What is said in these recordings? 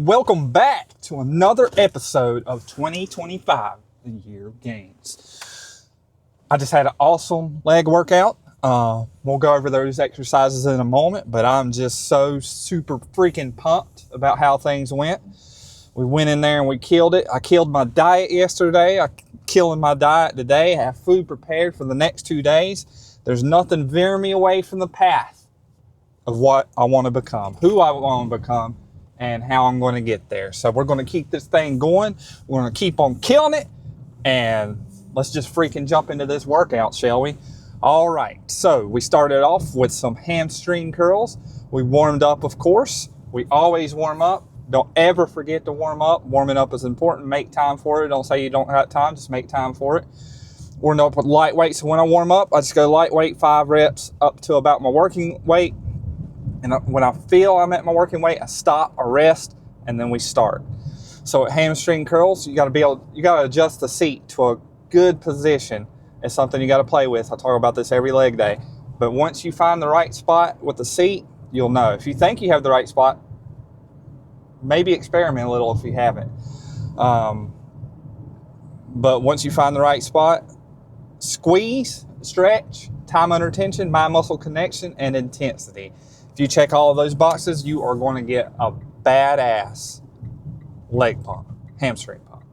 welcome back to another episode of 2025, the Year of Gains. I just had an awesome leg workout. We'll go over those exercises in a moment, but I'm just so super freaking pumped about how things went. We went in there and we killed it. I killed my diet yesterday. I'm killing my diet today. I have food prepared for the next 2 days. There's nothing veering me away from the path of what I want to become, who I want to become, and how I'm going to get there. So we're going to keep this thing going. We're going to keep on killing it, and let's just freaking jump into this workout, shall we? All right, so we started off with some hamstring curls. We warmed up, of course. We always warm up. Don't ever forget to warm up. Warming up is important. Make time for it. Don't say you don't have time. Just make time for it. Warmed up with lightweight. So when I warm up, I just go lightweight, 5 reps up to about my working weight. And when I feel I'm at my working weight, I stop, I rest, and then we start. So at hamstring curls, you got to adjust the seat to a good position. It's something you got to play with. I talk about this every leg day. But once you find the right spot with the seat, you'll know. If you think you have the right spot, maybe experiment a little if you haven't. But once you find the right spot, squeeze, stretch, time under tension, mind muscle connection, and intensity. If you check all of those boxes, you are going to get a badass leg pump, hamstring pump.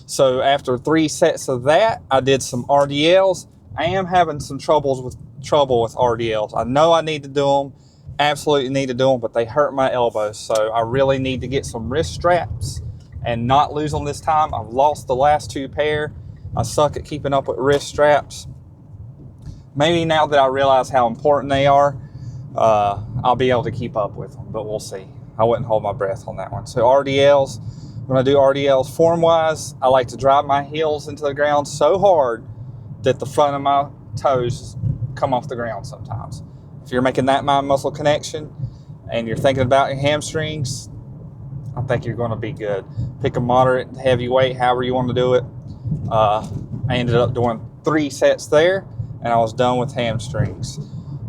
So after 3 sets of that, I did some RDLs. I am having some trouble with RDLs. I know I need to do them, absolutely need to do them, but they hurt my elbows. So I really need to get some wrist straps and not lose them this time. I've lost the last 2 pair. I suck at keeping up with wrist straps. Maybe now that I realize how important they are, I'll be able to keep up with them, but we'll see. I wouldn't hold my breath on that one. So RDLs, when I do RDLs form-wise, I like to drive my heels into the ground so hard that the front of my toes come off the ground sometimes. If you're making that mind muscle connection and you're thinking about your hamstrings, I think you're going to be good. Pick a moderate, heavy weight, however you want to do it. I ended up doing 3 sets there, and I was done with hamstrings.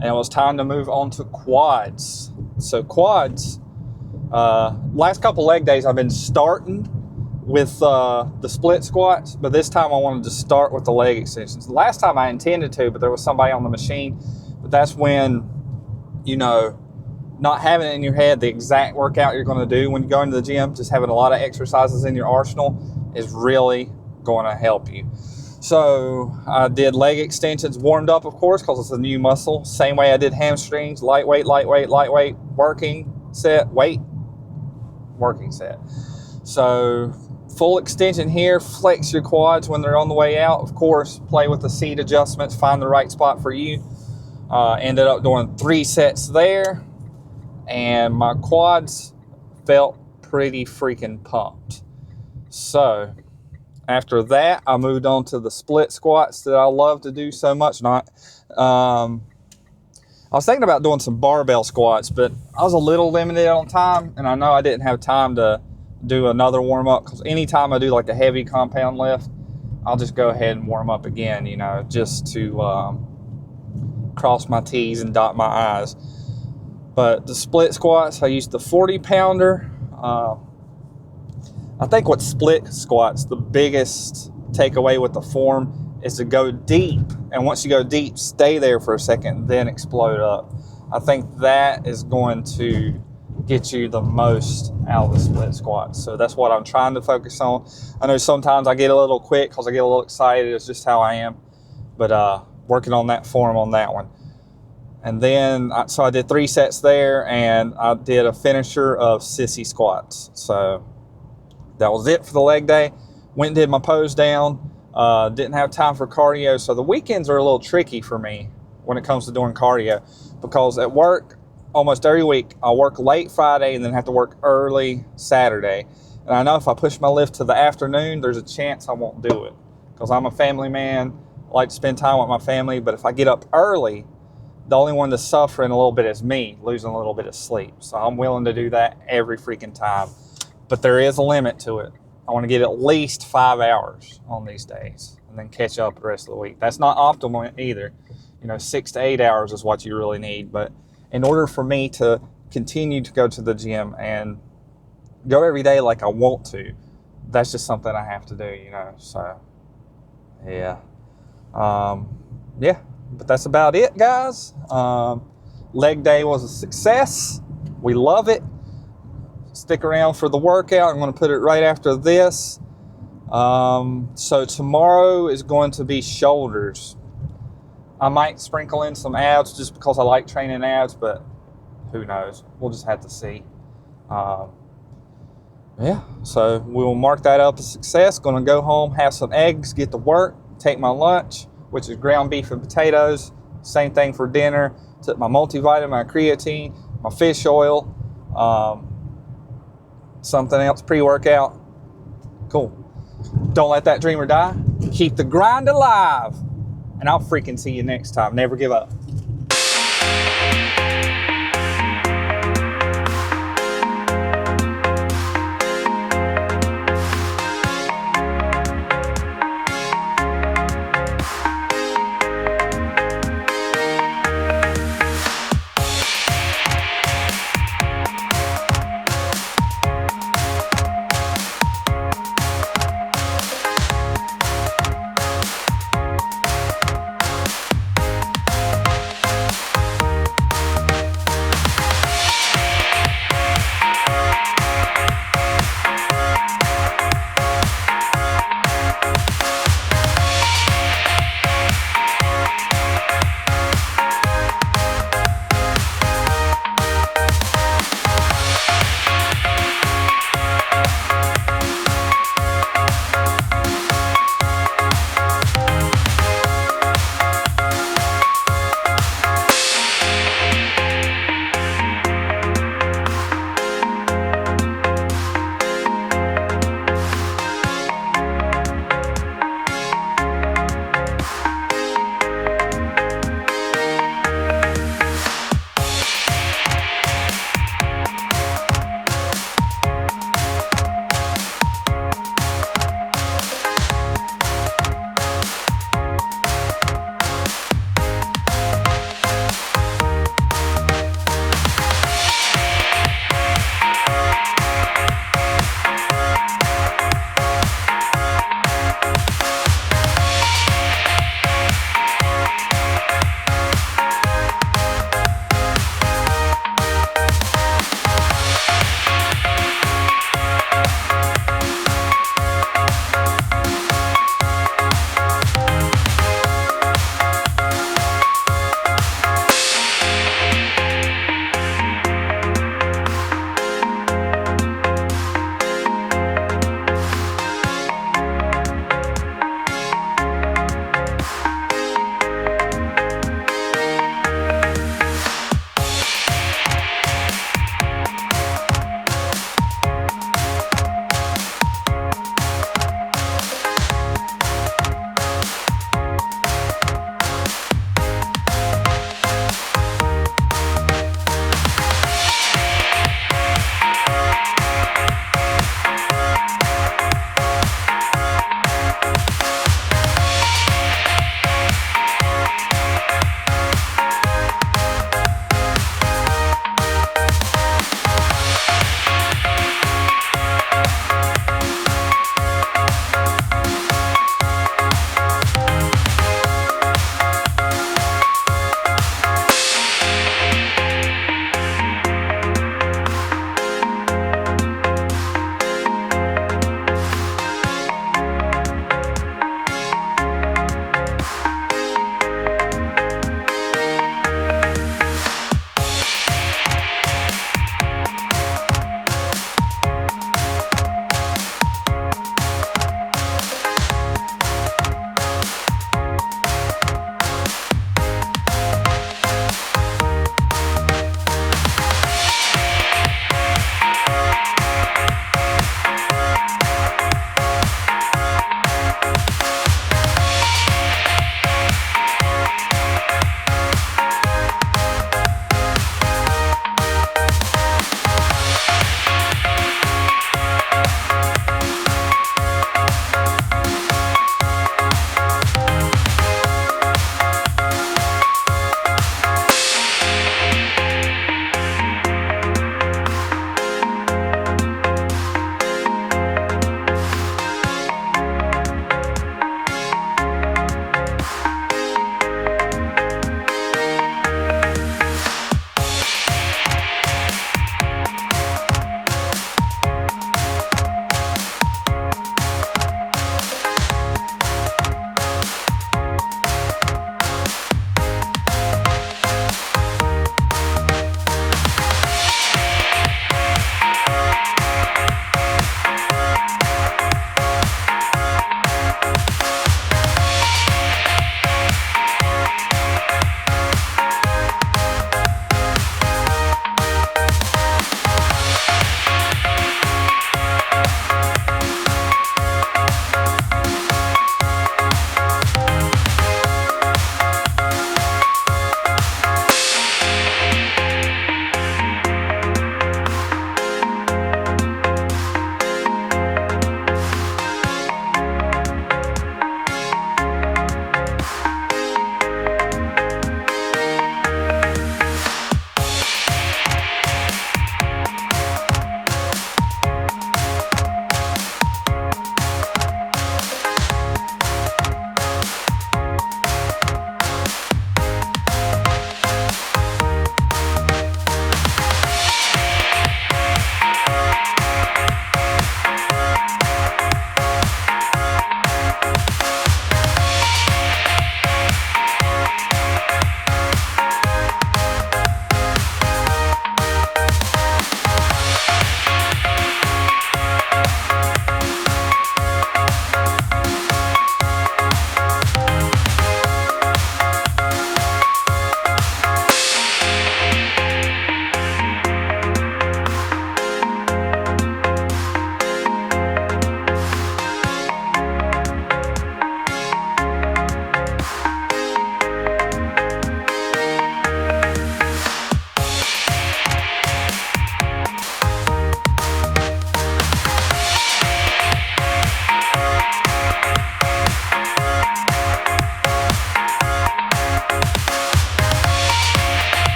And it was time to move on to quads. So quads, last couple leg days I've been starting with the split squats, but this time I wanted to start with the leg extensions. The last time I intended to, but there was somebody on the machine. But that's when, not having it in your head, the exact workout you're going to do when you go into the gym, just having a lot of exercises in your arsenal is really going to help you. So I did leg extensions, warmed up, of course, because it's a new muscle. Same way I did hamstrings, lightweight, working set. So full extension here, flex your quads when they're on the way out. Of course, play with the seat adjustments, find the right spot for you. Ended up doing 3 sets there, and my quads felt pretty freaking pumped. So after that, I moved on to the split squats that I love to do so much. I was thinking about doing some barbell squats, but I was a little limited on time, and I know I didn't have time to do another warm-up, because anytime I do like a heavy compound lift, I'll just go ahead and warm up again, just to cross my T's and dot my I's. But the split squats, I used the 40-pounder. I think with split squats, the biggest takeaway with the form is to go deep. And once you go deep, stay there for a second, then explode up. I think that is going to get you the most out of the split squats. So that's what I'm trying to focus on. I know sometimes I get a little quick because I get a little excited. It's just how I am. But working on that form on that one. And then, so I did 3 sets there, and I did a finisher of sissy squats. So that was it for the leg day. Went and did my pose down. Didn't have time for cardio. So the weekends are a little tricky for me when it comes to doing cardio, because at work, almost every week, I work late Friday and then have to work early Saturday. And I know if I push my lift to the afternoon, there's a chance I won't do it, because I'm a family man. I like to spend time with my family. But if I get up early, the only one that's suffering a little bit is me, losing a little bit of sleep. So I'm willing to do that every freaking time. But there is a limit to it. I want to get at least 5 hours on these days and then catch up the rest of the week. That's not optimal either. 6 to 8 hours is what you really need. But in order for me to continue to go to the gym and go every day like I want to. That's just something I have to do, you know. So, yeah. Yeah, but that's about it, guys. Leg day was a success. We love it. Stick around for the workout. I'm going to put it right after this. So tomorrow is going to be shoulders. I might sprinkle in some abs just because I like training abs, but who knows? We'll just have to see. Yeah, so we'll mark that up as success. Going to go home, have some eggs, get to work, take my lunch, which is ground beef and potatoes. Same thing for dinner. Took my multivitamin, my creatine, my fish oil, something else pre-workout. Cool. Don't let that dreamer die. Keep the grind alive. And I'll freaking see you next time. Never give up.